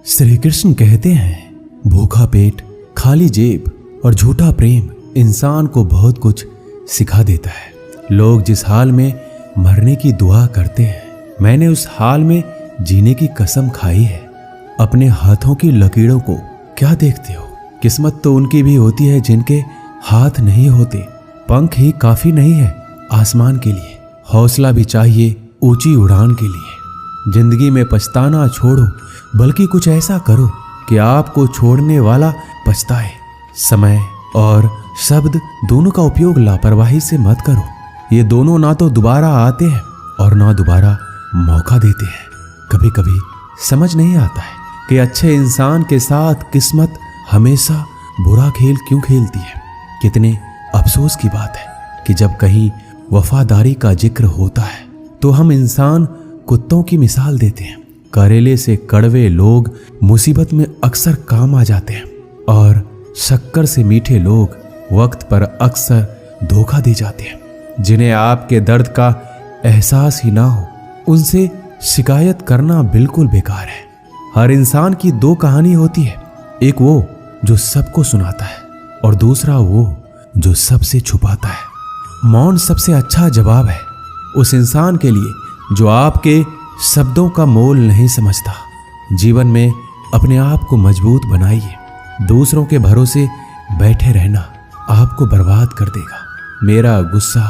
श्री कृष्ण कहते हैं, भूखा पेट, खाली जेब और झूठा प्रेम इंसान को बहुत कुछ सिखा देता है। लोग जिस हाल में मरने की दुआ करते हैं, मैंने उस हाल में जीने की कसम खाई है। अपने हाथों की लकीरों को क्या देखते हो? किस्मत तो उनकी भी होती है जिनके हाथ नहीं होते। पंख ही काफी नहीं है आसमान के लिए, हौसला भी चाहिए ऊंची उड़ान के लिए। जिंदगी में पछताना छोड़ो, बल्कि कुछ ऐसा करो कि आपको छोड़ने वाला पछताए। समय और शब्द दोनों का उपयोग लापरवाही से मत करो। ये दोनों ना तो दोबारा आते हैं और ना दोबारा मौका देते हैं। कभी कभी समझ नहीं आता है कि अच्छे इंसान के साथ किस्मत हमेशा बुरा खेल क्यों खेलती है। कितने अफसोस की बात है कि जब कहीं वफादारी का जिक्र होता है तो हम इंसान कुत्तों की मिसाल देते हैं। करेले से कड़वे लोग मुसीबत में अक्सर काम आ जाते हैं और शक्कर से मीठे लोग वक्त पर अक्सर धोखा दे जाते हैं। जिन्हें आपके दर्द का एहसास ही ना हो, उनसे शिकायत करना बिल्कुल बेकार है। हर इंसान की दो कहानी होती है, एक वो जो सबको सुनाता है और दूसरा वो जो सबसे छुपाता है। मौन सबसे अच्छा जवाब है उस इंसान के लिए जो आपके शब्दों का मोल नहीं समझता। जीवन में अपने आप को मजबूत बनाइए। दूसरों के भरोसे बैठे रहना आपको बर्बाद कर देगा। मेरा गुस्सा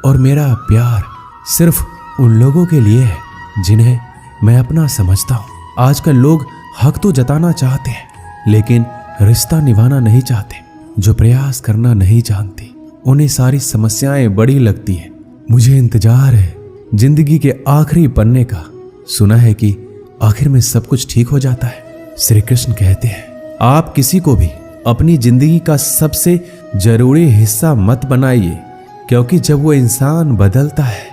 और मेरा प्यार सिर्फ उन लोगों के लिए है जिन्हें मैं अपना समझता हूँ। आजकल लोग हक तो जताना चाहते हैं, लेकिन रिश्ता निभाना नहीं चाहते। जो प्रयास करना नहीं जानते, उन्हें सारी समस्याएं बड़ी लगती है। मुझे इंतजार है जिंदगी के आखिरी पन्ने का। सुना है कि आखिर में सब कुछ ठीक हो जाता है। श्री कृष्ण कहते हैं, आप किसी को भी अपनी जिंदगी का सबसे जरूरी हिस्सा मत बनाइए, क्योंकि जब वो इंसान बदलता है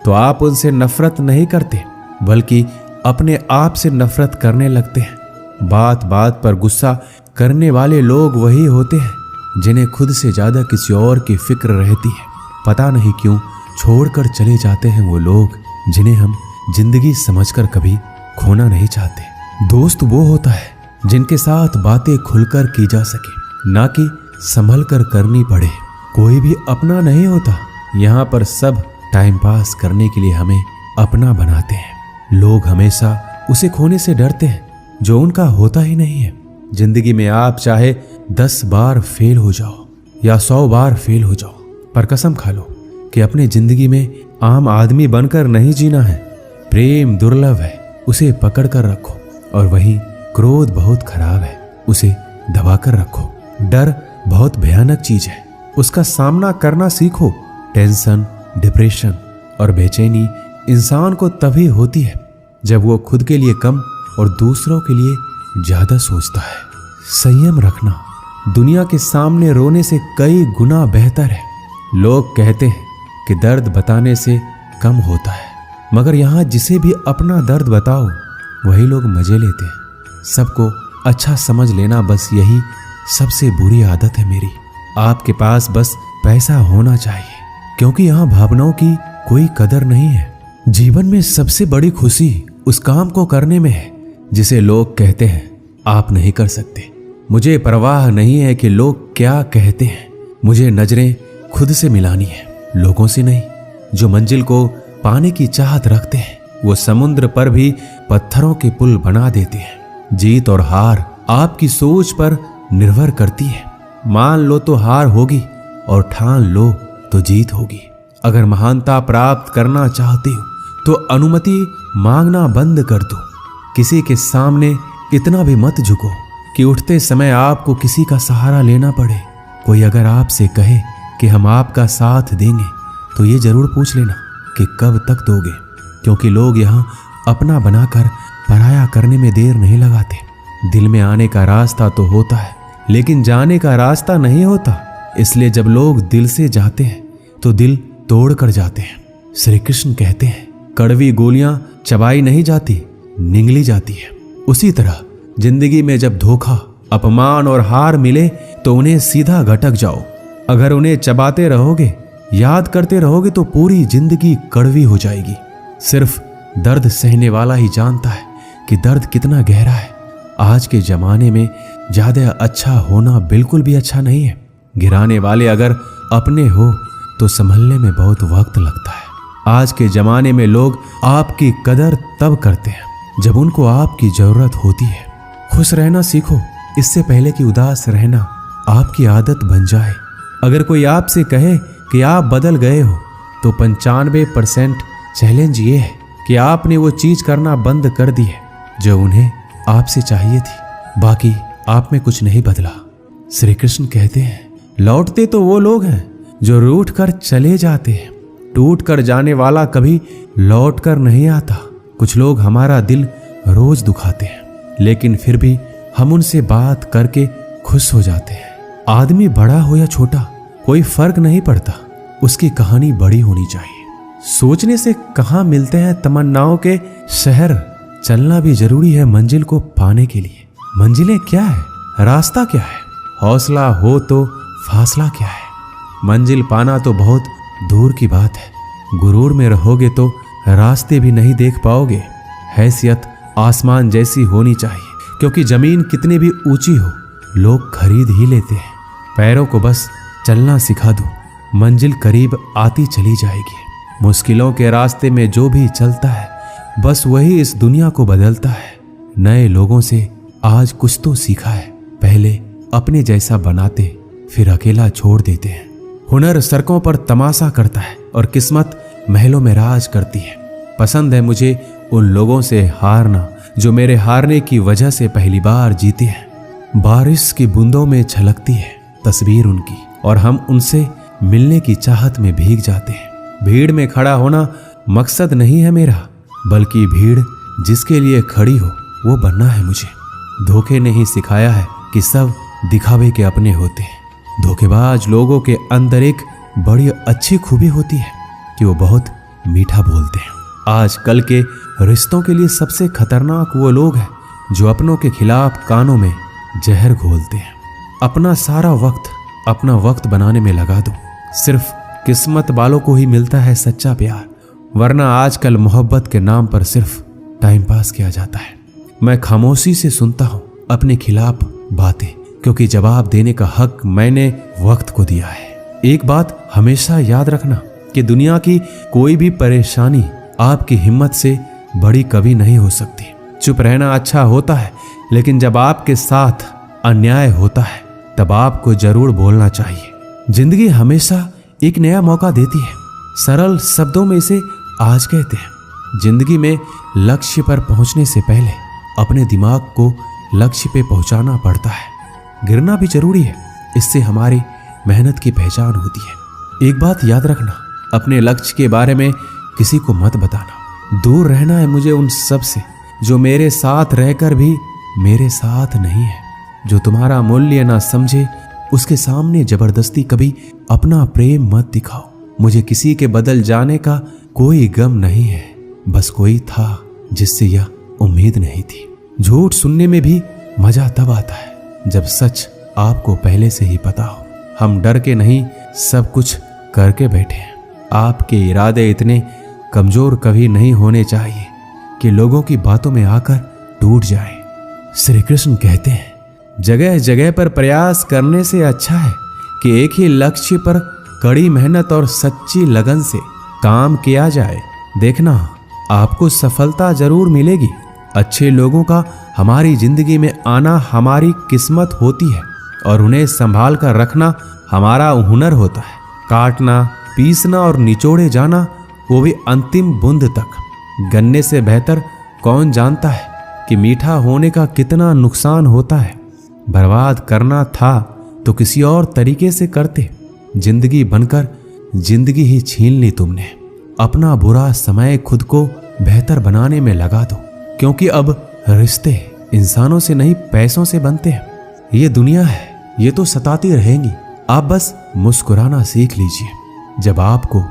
तो आप उनसे नफरत नहीं करते, बल्कि अपने आप से नफरत करने लगते हैं। बात बात पर गुस्सा करने वाले लोग वही होते हैं जिन्हें खुद से ज्यादा किसी और की फिक्र रहती है। पता नहीं क्यों छोड़कर चले जाते हैं वो लोग जिन्हें हम जिंदगी समझकर कभी खोना नहीं चाहते। दोस्त वो होता है जिनके साथ बातें खुलकर की जा सके, ना कि संभल कर करनी पड़े। कोई भी अपना नहीं होता। यहाँ पर सब टाइम पास करने के लिए हमें अपना बनाते हैं। लोग हमेशा उसे खोने से डरते हैं जो उनका होता ही नहीं है। जिंदगी में आप चाहे 10 बार फेल हो जाओ या 100 बार फेल हो जाओ, पर कसम खा लो कि अपनी जिंदगी में आम आदमी बनकर नहीं जीना है। प्रेम दुर्लभ है, उसे पकड़ कर रखो। और वहीं क्रोध बहुत खराब है, उसे दबा कर रखो। डर बहुत भयानक चीज है, उसका सामना करना सीखो। टेंशन, डिप्रेशन और बेचैनी इंसान को तभी होती है जब वो खुद के लिए कम और दूसरों के लिए ज्यादा सोचता है। संयम रखना दुनिया के सामने रोने से कई गुना बेहतर है। लोग कहते हैं कि दर्द बताने से कम होता है, मगर यहाँ जिसे भी अपना दर्द बताओ वही लोग मजे लेते हैं। सबको अच्छा समझ लेना, बस यही सबसे बुरी आदत है मेरी। आपके पास बस पैसा होना चाहिए, क्योंकि यहाँ भावनाओं की कोई कदर नहीं है। जीवन में सबसे बड़ी खुशी उस काम को करने में है जिसे लोग कहते हैं आप नहीं कर सकते। मुझे परवाह नहीं है कि लोग क्या कहते हैं। मुझे नजरें खुद से मिलानी है, लोगों से नहीं। जो मंजिल को पाने की चाहत रखते हैं वो समुद्र पर भी पत्थरों के पुल बना देते हैं। जीत और हार आपकी सोच पर निर्भर करती है। मान लो तो हार होगी और ठान लो तो जीत होगी। अगर महानता प्राप्त करना चाहते हो तो अनुमति मांगना बंद कर दो। किसी के सामने इतना भी मत झुको कि उठते समय आपको किसी का सहारा लेना पड़े। कोई अगर आपसे कहे कि हम आपका साथ देंगे तो ये जरूर पूछ लेना कि कब तक दोगे, क्योंकि लोग यहाँ अपना बनाकर पराया करने में देर नहीं लगाते। दिल में आने का रास्ता तो होता है, लेकिन जाने का रास्ता नहीं होता। इसलिए जब लोग दिल से जाते हैं तो दिल तोड़ कर जाते हैं। श्री कृष्ण कहते हैं, कड़वी गोलियां चबाई नहीं जाती, निगली जाती है। उसी तरह जिंदगी में जब धोखा, अपमान और हार मिले तो उन्हें सीधा घटक जाओ। अगर उन्हें चबाते रहोगे, याद करते रहोगे तो पूरी जिंदगी कड़वी हो जाएगी। सिर्फ दर्द सहने वाला ही जानता है कि दर्द कितना गहरा है। आज के जमाने में ज्यादा अच्छा होना बिल्कुल भी अच्छा नहीं है। गिराने वाले अगर अपने हो तो संभलने में बहुत वक्त लगता है। आज के जमाने में लोग आपकी कदर तब करते हैं जब उनको आपकी जरूरत होती है। खुश रहना सीखो, इससे पहले कि उदास रहना आपकी आदत बन जाए। अगर कोई आपसे कहे कि आप बदल गए हो तो 95% चैलेंज ये है कि आपने वो चीज करना बंद कर दी है जो उन्हें आपसे चाहिए थी। बाकी आप में कुछ नहीं बदला। श्री कृष्ण कहते हैं, लौटते तो वो लोग हैं जो रूठ कर चले जाते हैं, टूट कर जाने वाला कभी लौट कर नहीं आता। कुछ लोग हमारा दिल रोज दुखाते हैं, लेकिन फिर भी हम उनसे बात करके खुश हो जाते हैं। आदमी बड़ा हो या छोटा कोई फर्क नहीं पड़ता, उसकी कहानी बड़ी होनी चाहिए। सोचने से कहाँ मिलते हैं तमन्नाओं के शहर, चलना भी जरूरी है मंजिल को पाने के लिए। मंजिलें क्या है, रास्ता क्या है, हौसला हो तो फासला क्या है। मंजिल पाना तो बहुत दूर की बात है, गुरूर में रहोगे तो रास्ते भी नहीं देख पाओगे। हैसियत आसमान जैसी होनी चाहिए, क्योंकि जमीन कितनी भी ऊंची हो लोग खरीद ही लेते हैं। पैरों को बस चलना सिखा दो, मंजिल करीब आती चली जाएगी। मुश्किलों के रास्ते में जो भी चलता है बस वही इस दुनिया को बदलता है। नए लोगों से आज कुछ तो सीखा है, पहले अपने जैसा बनाते फिर अकेला छोड़ देते हैं। हुनर सड़कों पर तमाशा करता है और किस्मत महलों में राज करती है। पसंद है मुझे उन लोगों से हारना जो मेरे हारने की वजह से पहली बार जीते हैं। बारिश की बूंदों में झलकती है तस्वीर उनकी और हम उनसे मिलने की चाहत में भीग जाते हैं। भीड़ में खड़ा होना मकसद नहीं है मेरा, बल्कि भीड़ जिसके लिए खड़ी हो वो बनना है मुझे। धोखे ने ही सिखाया है कि सब दिखावे के अपने होते हैं। धोखेबाज लोगों के अंदर एक बड़ी अच्छी खूबी होती है कि वो बहुत मीठा बोलते हैं। आजकल के रिश्तों के लिए सबसे खतरनाक वो लोग हैं जो अपनों के खिलाफ कानों में जहर घोलते हैं। अपना सारा वक्त अपना वक्त बनाने में लगा दो। सिर्फ किस्मत वालों को ही मिलता है सच्चा प्यार, वरना आजकल मोहब्बत के नाम पर सिर्फ टाइम पास किया जाता है। मैं खामोशी से सुनता हूँ अपने खिलाफ बातें, क्योंकि जवाब देने का हक मैंने वक्त को दिया है। एक बात हमेशा याद रखना कि दुनिया की कोई भी परेशानी आपकी हिम्मत से बड़ी कभी नहीं हो सकती। चुप रहना अच्छा होता है, लेकिन जब आपके साथ अन्याय होता है तब आपको जरूर बोलना चाहिए। जिंदगी हमेशा एक नया मौका देती है। सरल शब्दों में इसे आज कहते हैं। जिंदगी में लक्ष्य पर पहुंचने से पहले अपने दिमाग को लक्ष्य पे पहुंचाना पड़ता है। गिरना भी जरूरी है, इससे हमारी मेहनत की पहचान होती है। एक बात याद रखना, अपने लक्ष्य के बारे में किसी को मत बताना। दूर रहना है मुझे उन सब से जो मेरे साथ रहकर भी मेरे साथ नहीं है। जो तुम्हारा मूल्य ना समझे उसके सामने जबरदस्ती कभी अपना प्रेम मत दिखाओ। मुझे किसी के बदल जाने का कोई गम नहीं है, बस कोई था जिससे यह उम्मीद नहीं थी। झूठ सुनने में भी मजा तब आता है जब सच आपको पहले से ही पता हो। हम डर के नहीं सब कुछ करके बैठे हैं। आपके इरादे इतने कमजोर कभी नहीं होने चाहिए कि लोगों की बातों में आकर टूट जाए। श्री कृष्ण कहते हैं, जगह जगह पर प्रयास करने से अच्छा है कि एक ही लक्ष्य पर कड़ी मेहनत और सच्ची लगन से काम किया जाए। देखना आपको सफलता जरूर मिलेगी। अच्छे लोगों का हमारी जिंदगी में आना हमारी किस्मत होती है और उन्हें संभाल कर रखना हमारा हुनर होता है। काटना, पीसना और निचोड़े जाना, वो भी अंतिम बूंद तक। गन्ने से बेहतर कौन जानता है कि मीठा होने का कितना नुकसान होता है। बर्बाद करना था तो किसी और तरीके से करते। जिंदगी बनकर जिंदगी ही छीन ली तुमने। अपना बुरा समय खुद को बेहतर बनाने में लगा दो, क्योंकि अब रिश्ते इंसानों से नहीं पैसों से बनते हैं। ये दुनिया है, ये तो सताती रहेंगी। आप बस मुस्कुराना सीख लीजिए। जब आपको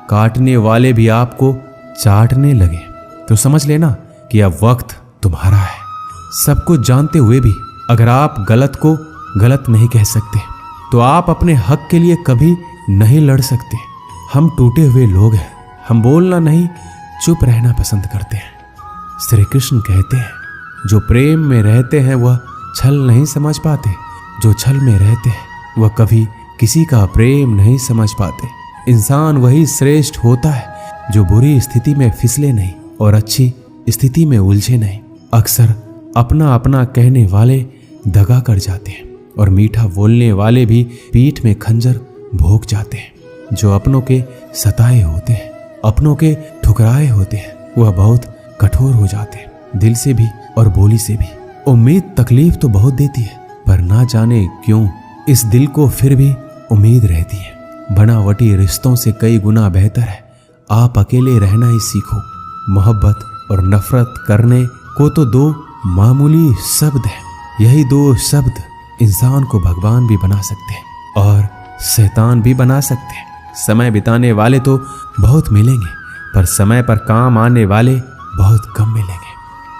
काटने वाले भी आपको चाटने लगे तो समझ लेना कि अब वक्त तुम्हारा है। सब कुछ जानते हुए भी अगर आप गलत को गलत नहीं कह सकते तो आप अपने हक के लिए कभी नहीं लड़ सकते। हम टूटे हुए लोग हैं, हम बोलना नहीं चुप रहना पसंद करते हैं। श्री कृष्ण कहते हैं, जो प्रेम में रहते हैं वह छल नहीं समझ पाते, जो छल में रहते हैं वह कभी किसी का प्रेम नहीं समझ पाते। इंसान वही श्रेष्ठ होता है जो बुरी स्थिति में फिसले नहीं और अच्छी स्थिति में उलझे नहीं। अक्सर अपना अपना कहने वाले दगा कर जाते हैं और मीठा बोलने वाले भी पीठ में खंजर भोंक जाते हैं। जो अपनों के सताए होते हैं, अपनों के ठुकराए होते हैं, वह बहुत कठोर हो जाते हैं, दिल से भी और बोली से भी। उम्मीद तकलीफ तो बहुत देती है, पर ना जाने क्यों इस दिल को फिर भी उम्मीद रहती है। बनावटी रिश्तों से कई गुना बेहतर है आप अकेले रहना ही सीखो। मोहब्बत और नफरत करने को तो दो मामूली शब्द हैं। यही दो शब्द इंसान को भगवान भी बना सकते हैं और शैतान भी बना सकते हैं। समय बिताने वाले तो बहुत मिलेंगे, पर समय पर काम आने वाले बहुत कम मिलेंगे।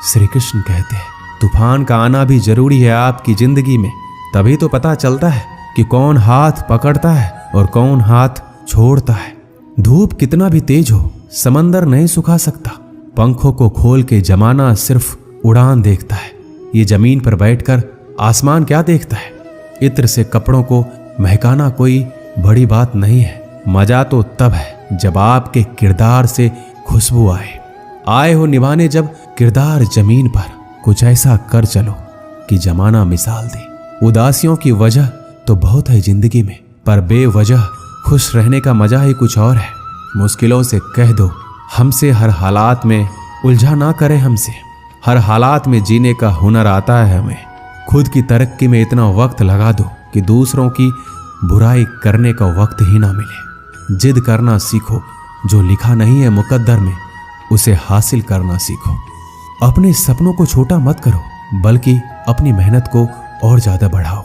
श्री कृष्ण कहते हैं तूफान का आना भी जरूरी है आपकी जिंदगी में, तभी तो पता चलता है कि कौन हाथ पकड़ता है और कौन हाथ छोड़ता है। धूप कितना भी तेज हो समंदर नहीं सुखा सकता। पंखों को खोल के जमाना सिर्फ उड़ान देखता है। ये जमीन पर बैठकर आसमान क्या देखता है। इत्र से कपड़ों को महकाना कोई बड़ी बात नहीं है। मजा तो तब है जब आपके किरदार से खुशबू आए हो निभाने, जब किरदार जमीन पर कुछ ऐसा कर चलो कि जमाना मिसाल दे। उदासियों की वजह तो बहुत है जिंदगी में, पर बेवजह खुश रहने का मजा ही कुछ और है। मुश्किलों से कह दो हमसे, हर हालात में उलझा ना करे हमसे। हर हालात में जीने का हुनर आता है हमें। खुद की तरक्की में इतना वक्त लगा दो कि दूसरों की बुराई करने का वक्त ही ना मिले। जिद करना सीखो, जो लिखा नहीं है मुकद्दर में उसे हासिल करना सीखो। अपने सपनों को छोटा मत करो, बल्कि अपनी मेहनत को और ज्यादा बढ़ाओ।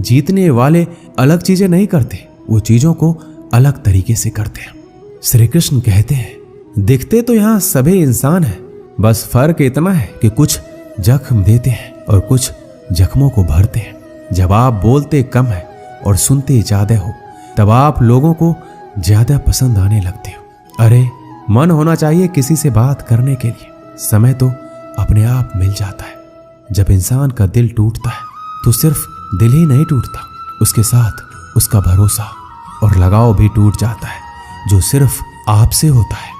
जीतने वाले अलग चीजें नहीं करते, वो चीजों को अलग तरीके से करते हैं। श्री कृष्ण कहते हैं दिखते तो यहाँ सभी इंसान हैं, बस फर्क इतना है कि कुछ जख्म देते हैं और कुछ जख्मों को भरते हैं। जब आप बोलते कम है और सुनते ज्यादा हो, तब आप लोगों को ज्यादा पसंद आने लगते हो। अरे मन होना चाहिए किसी से बात करने के लिए, समय तो अपने आप मिल जाता है। जब इंसान का दिल टूटता है तो सिर्फ दिल ही नहीं टूटता, उसके साथ उसका भरोसा और लगाव भी टूट जाता है, जो सिर्फ आपसे होता है।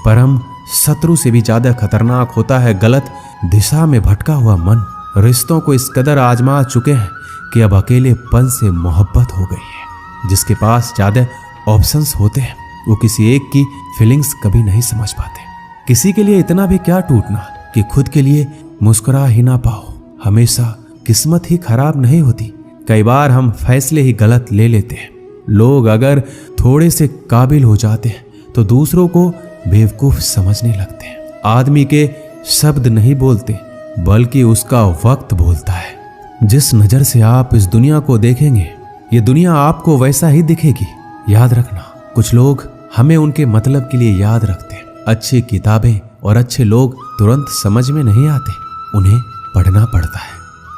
परम शत्रु से भी ज्यादा खतरनाक होता है गलत दिशा में भटका हुआ मन। रिश्तों को इस कदर आजमा चुके हैं कि अब अकेलेपन से मोहब्बत हो गई है। जिसके पास ज्यादा ऑप्शंस होते हैं वो किसी एक की फीलिंग्स कभी नहीं समझ पाते। किसी के लिए इतना भी क्या टूटना कि खुद के लिए मुस्कुरा ही ना पाओ। हमेशा किस्मत ही खराब नहीं होती, कई बार हम फैसले ही गलत ले लेते हैं। लोग अगर थोड़े से काबिल हो जाते हैं तो दूसरों को बेवकूफ समझने लगते हैं। आदमी के शब्द नहीं बोलते, बल्कि उसका वक्त बोलता है। जिस नजर से आप इस दुनिया को देखेंगे, ये दुनिया आपको वैसा ही दिखेगी। याद रखना, कुछ लोग हमें उनके मतलब के लिए याद रखते हैं। अच्छी किताबें और अच्छे लोग तुरंत समझ में नहीं आते, उन्हें पढ़ना पड़ता है।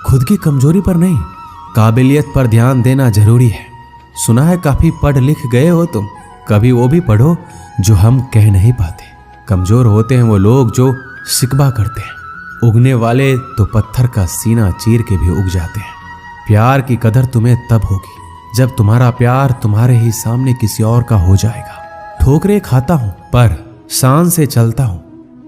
खुद की कमजोरी पर नहीं, काबिलियत पर ध्यान देना जरूरी है। सुना है काफी पढ़ लिख गए हो तुम, कभी वो भी पढ़ो जो हम कह नहीं पाते। कमजोर होते हैं वो लोग जो शिकवा करते हैं, उगने वाले तो पत्थर का सीना चीर के भी उग जाते हैं। प्यार की कदर तुम्हें तब होगी जब तुम्हारा प्यार तुम्हारे ही सामने किसी और का हो जाएगा। ठोकरे खाता हूं पर शान से चलता हूं,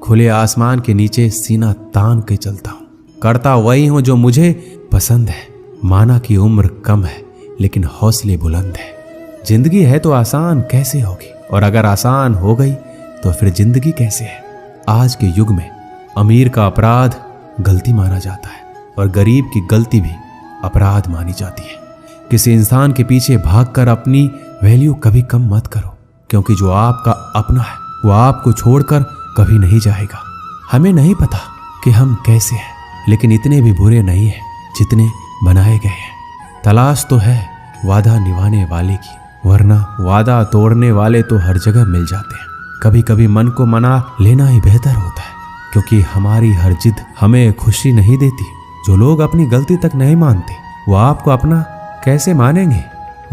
खुले आसमान के नीचे सीना तान के चलता हूं। करता वही हूं जो मुझे पसंद है। माना कि उम्र कम है लेकिन हौसले बुलंद है। जिंदगी है तो आसान कैसे होगी, और अगर आसान हो गई तो फिर जिंदगी कैसे है। आज के युग में अमीर का अपराध गलती माना जाता है और गरीब की गलती भी अपराध मानी जाती है। किसी इंसान के पीछे भागकर अपनी वैल्यू कभी कम मत करो, क्योंकि जो आपका अपना है वो आपको छोड़कर कभी नहीं जाएगा। हमें नहीं पता कि हम कैसे हैं, लेकिन इतने भी बुरे नहीं हैं जितने बनाए गए हैं। तलाश तो है वादा निभाने वाले की, वरना वादा तोड़ने वाले तो हर जगह मिल जाते हैं। कभी कभी मन को मना लेना ही बेहतर होता है, क्योंकि हमारी हर जिद हमें खुशी नहीं देती। जो लोग अपनी गलती तक नहीं मानते वो आपको अपना कैसे मानेंगे।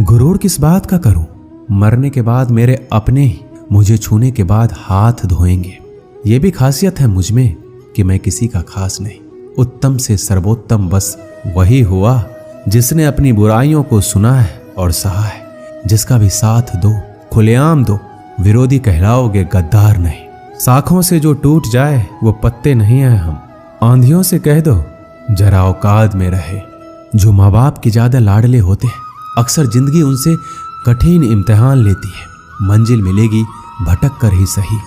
गुरूर किस बात का करूं, मरने के बाद मेरे अपने ही मुझे छूने के बाद हाथ धोएंगे। ये भी खासियत है मुझ में कि मैं किसी का खास नहीं, उत्तम से सर्वोत्तम बस वही हुआ जिसने अपनी बुराइयों को सुना है और सहा है। जिसका भी साथ दो, खुलेआम दो, विरोधी कहलाओगे, गद्दार नहीं। शाखों से जो टूट जाए वो पत्ते नहीं हैं हम। आंधियों से कह दो जरा औकात में रहे। जो माँ बाप के ज्यादा लाडले होते हैं, अक्सर जिंदगी उनसे कठिन इम्तिहान लेती है। मंजिल मिलेगी भटक कर ही सही,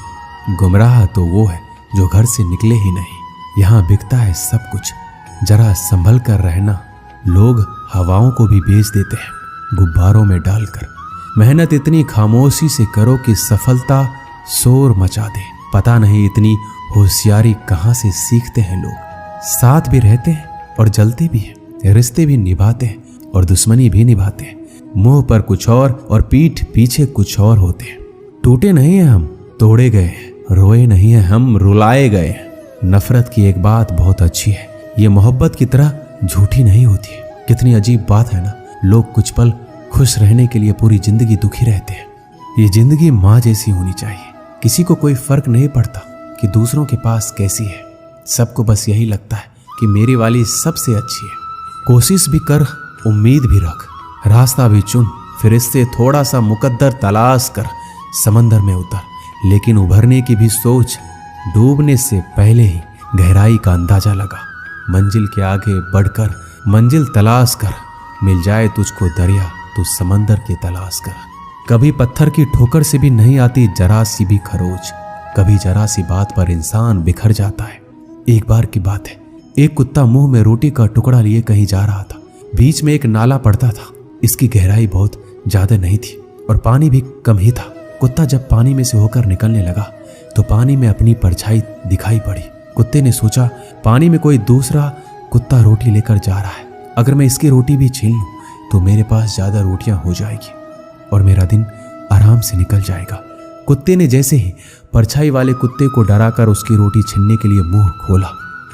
गुमराह तो वो है जो घर से निकले ही नहीं। यहाँ बिकता है सब कुछ, जरा संभल कर रहना। लोग हवाओं को भी बेच देते हैं गुब्बारों में डालकर। मेहनत इतनी खामोशी से करो कि सफलता शोर मचा दे। पता नहीं इतनी होशियारी कहाँ से सीखते हैं लोग। साथ भी रहते हैं और जलते भी हैं, रिश्ते भी निभाते हैं और दुश्मनी भी निभाते हैं। मुंह पर कुछ और पीठ पीछे कुछ और होते हैं। टूटे नहीं हैं हम, तोड़े गए हैं। रोए नहीं हैं हम, रुलाए गए हैं। नफरत की एक बात बहुत अच्छी है, ये मोहब्बत की तरह झूठी नहीं होती है। कितनी अजीब बात है ना, लोग कुछ पल खुश रहने के लिए पूरी जिंदगी दुखी रहते हैं। ये जिंदगी माँ जैसी होनी चाहिए। किसी को कोई फर्क नहीं पड़ता कि दूसरों के पास कैसी है। सबको बस यही लगता है कि मेरी वाली सबसे अच्छी है। कोशिश भी कर, उम्मीद भी रख, रास्ता भी चुन, फिर इससे थोड़ा सा मुकद्दर तलाश कर समंदर में उतर। लेकिन उभरने की भी सोच, डूबने से पहले ही गहराई का अंदाजा लगा। मंजिल के आगे बढ़कर मंजिल तलाश कर, मिल जाए तुझको दरिया तो समंदर की तलाश कर। कभी पत्थर की ठोकर से भी नहीं आती जरा सी भी खरोच। कभी जरा सी बात पर इंसान बिखर जाता है। एक बार की बात है, एक कुत्ता मुंह में रोटी का टुकड़ा लिए कहीं जा रहा था। बीच में एक नाला पड़ता था। इसकी गहराई बहुत ज्यादा नहीं थी और पानी भी कम ही था। कुत्ता जब पानी में से होकर निकलने लगा तो पानी में अपनी परछाई दिखाई पड़ी। कुत्ते ने सोचा, पानी में कोई दूसरा कुत्ता रोटी लेकर जा रहा है। अगर मैं इसकी रोटी भी छीन लूं तो मेरे पास ज्यादा रोटियां हो जाएगी और मेरा दिन आराम से निकल जाएगा। कुत्ते ने जैसे ही परछाई वाले कुत्ते को डराकर उसकी रोटी छीनने के लिए मुंह खोला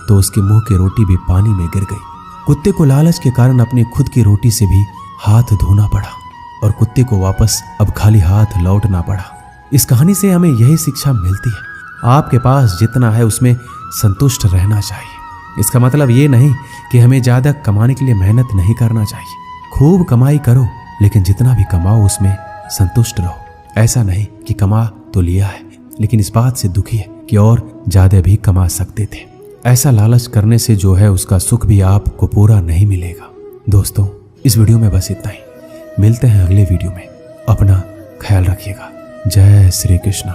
तो उसके मुंह की रोटी भी पानी में गिर गई। कुत्ते को लालच के कारण अपनी खुद की रोटी से भी हाथ धोना पड़ा और कुत्ते को वापस अब खाली हाथ लौटना पड़ा। इस कहानी से हमें यही शिक्षा मिलती है, आपके पास जितना है उसमें संतुष्ट रहना चाहिए। इसका मतलब ये नहीं कि हमें ज्यादा कमाने के लिए मेहनत नहीं करना चाहिए। खूब कमाई करो, लेकिन जितना भी कमाओ उसमें संतुष्ट रहो। ऐसा नहीं कि कमा तो लिया है लेकिन इस बात से दुखी है कि और ज्यादा भी कमा सकते थे। ऐसा लालच करने से जो है उसका सुख भी आपको पूरा नहीं मिलेगा। दोस्तों, इस वीडियो में बस इतना ही। मिलते हैं अगले वीडियो में। अपना ख्याल रखिएगा। जय श्री कृष्ण।